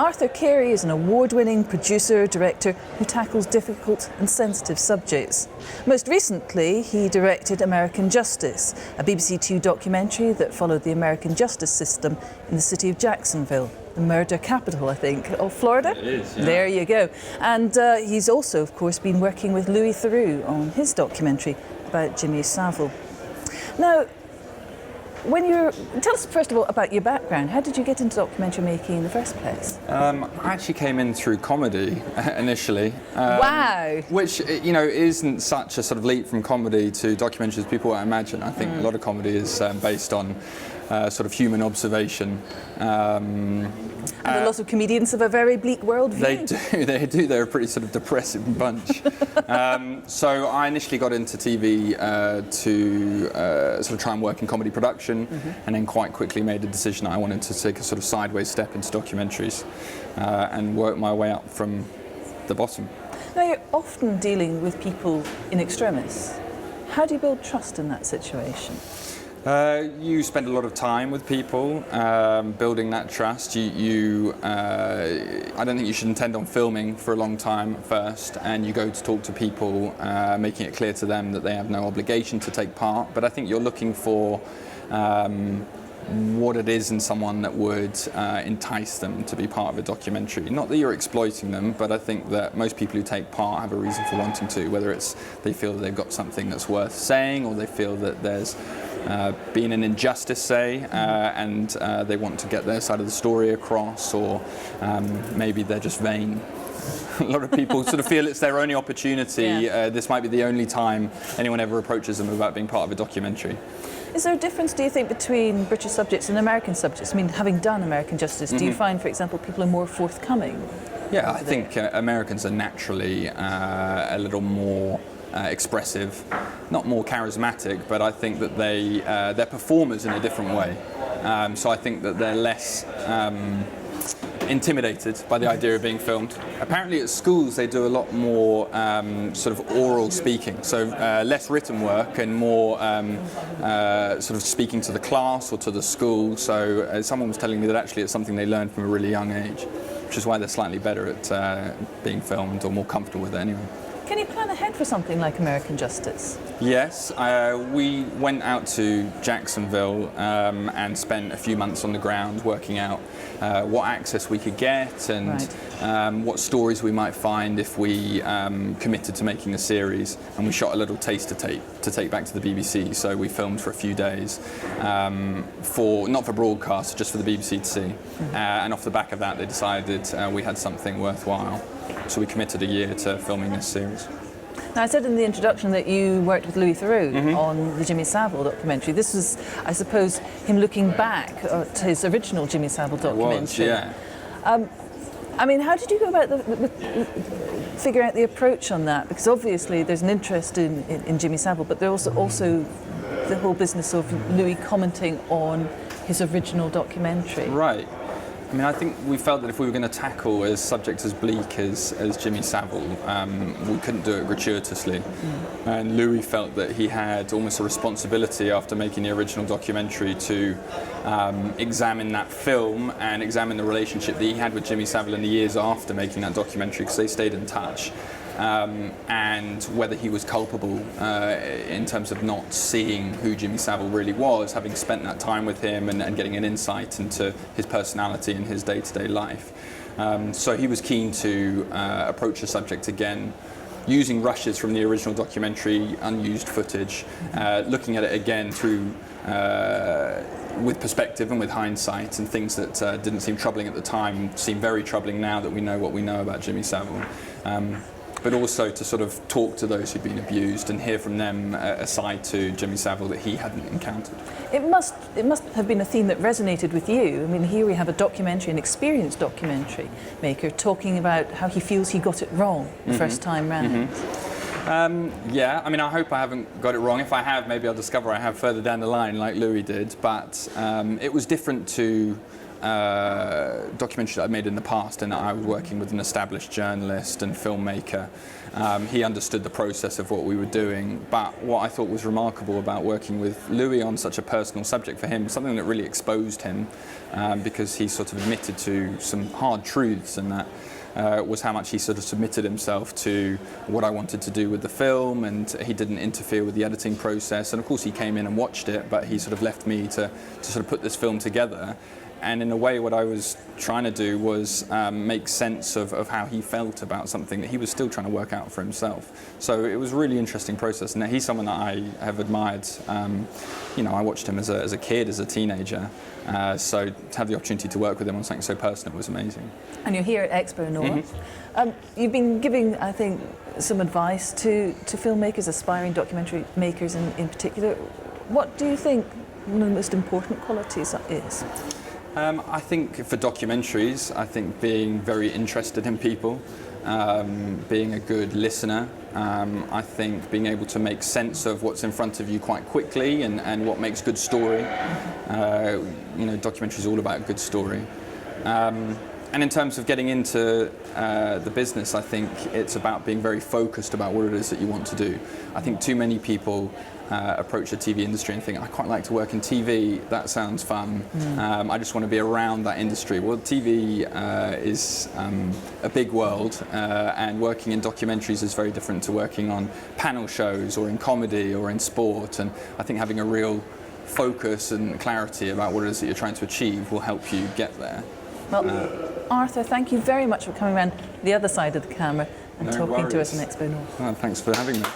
Arthur Cary is an award-winning producer, director who tackles difficult and sensitive subjects. Most recently, he directed American Justice, a BBC Two documentary that followed the American justice system in the city of Jacksonville, the murder capital, I think, of Florida. It is, yeah. There you go. And he's also, of course, been working with Louis Theroux on his documentary about Jimmy Savile. Now, tell us first of all about your background. How did you get into documentary making in the first place? I actually came in through comedy initially. Wow! Which, you know, isn't such a sort of leap from comedy to documentaries as people might imagine. I think a lot of comedy is based on sort of human observation. And a lot of comedians have a very bleak worldview. They do. They're a pretty sort of depressive bunch. So I initially got into TV to sort of try and work in comedy production, and then quite quickly made a decision that I wanted to take a sort of sideways step into documentaries and work my way up from the bottom. Now, you're often dealing with people in extremis. How do you build trust in that situation? You spend a lot of time with people, building that trust. I don't think you should intend on filming for a long time at first, and you go to talk to people, making it clear to them that they have no obligation to take part. But I think you're looking for what it is in someone that would entice them to be part of a documentary. Not that you're exploiting them, but I think that most people who take part have a reason for wanting to, whether it's they feel that they've got something that's worth saying, or they feel that there's been an injustice, say, and they want to get their side of the story across, or maybe they're just vain. A lot of people sort of feel it's their only opportunity. Yeah. This might be the only time anyone ever approaches them about being part of a documentary. Is there a difference, do you think, between British subjects and American subjects? I mean, having done American Justice, do you find, for example, people are more forthcoming? Yeah, I think Americans are naturally a little more expressive, not more charismatic, but I think that they're performers in a different way. So I think that they're less intimidated by the idea of being filmed. Apparently at schools they do a lot more sort of oral speaking, so less written work and more sort of speaking to the class or to the school. So someone was telling me that actually it's something they learned from a really young age, which is why they're slightly better at being filmed, or more comfortable with it anyway. Can you plan ahead for something like American Justice? Yes, we went out to Jacksonville and spent a few months on the ground working out what access we could get and what stories we might find if we committed to making a series. And we shot a little taster tape to take back to the BBC. So we filmed for a few days, not for broadcast, just for the BBC to see. And off the back of that, they decided we had something worthwhile. So we committed a year to filming this series. Now, I said in the introduction that you worked with Louis Theroux on the Jimmy Savile documentary. This was, I suppose, him looking back to his original Jimmy Savile documentary. It was, yeah. I mean, how did you go about figuring out the approach on that? Because obviously there's an interest in Jimmy Savile, but there's also the whole business of Louis commenting on his original documentary. Right. I mean, I think we felt that if we were going to tackle a subject as bleak as Jimmy Savile, we couldn't do it gratuitously. And Louis felt that he had almost a responsibility after making the original documentary to examine that film and examine the relationship that he had with Jimmy Savile in the years after making that documentary, because they stayed in touch. And whether he was culpable in terms of not seeing who Jimmy Savile really was, having spent that time with him and getting an insight into his personality and his day-to-day life. So he was keen to approach the subject again, using rushes from the original documentary, unused footage, looking at it again through with perspective and with hindsight, and things that didn't seem troubling at the time seem very troubling now that we know what we know about Jimmy Savile. But also to sort of talk to those who'd been abused and hear from them a side to Jimmy Savile that he hadn't encountered. It must have been a theme that resonated with you. I mean, here we have a documentary, an experienced documentary maker, talking about how he feels he got it wrong the first time round. Yeah, I mean, I hope I haven't got it wrong. If I have, maybe I'll discover I have further down the line, like Louis did. But it was different to documentaries that I'd made in the past, and I was working with an established journalist and filmmaker. He understood the process of what we were doing, but what I thought was remarkable about working with Louis on such a personal subject for him, something that really exposed him, because he sort of admitted to some hard truths, and that was how much he sort of submitted himself to what I wanted to do with the film, and he didn't interfere with the editing process. And of course he came in and watched it, but he sort of left me to sort of put this film together. And in a way, what I was trying to do was make sense of how he felt about something that he was still trying to work out for himself. So it was a really interesting process, and he's someone that I have admired. You know, I watched him as a kid, as a teenager. So to have the opportunity to work with him on something so personal was amazing. And you're here at XpoNorth. You've been giving, I think, some advice to filmmakers, aspiring documentary makers in particular. What do you think one of the most important qualities is? I think for documentaries, I think being very interested in people, being a good listener, I think being able to make sense of what's in front of you quite quickly and what makes good story. You know, documentary is all about a good story. And in terms of getting into the business, I think it's about being very focused about what it is that you want to do. I think too many people approach the TV industry and think, I quite like to work in TV, that sounds fun, I just want to be around that industry. Well, TV is a big world, and working in documentaries is very different to working on panel shows or in comedy or in sport, and I think having a real focus and clarity about what it is that you're trying to achieve will help you get there. Well, Arthur, thank you very much for coming around the other side of the camera and talking to us on XpoNorth. Well, thanks for having me.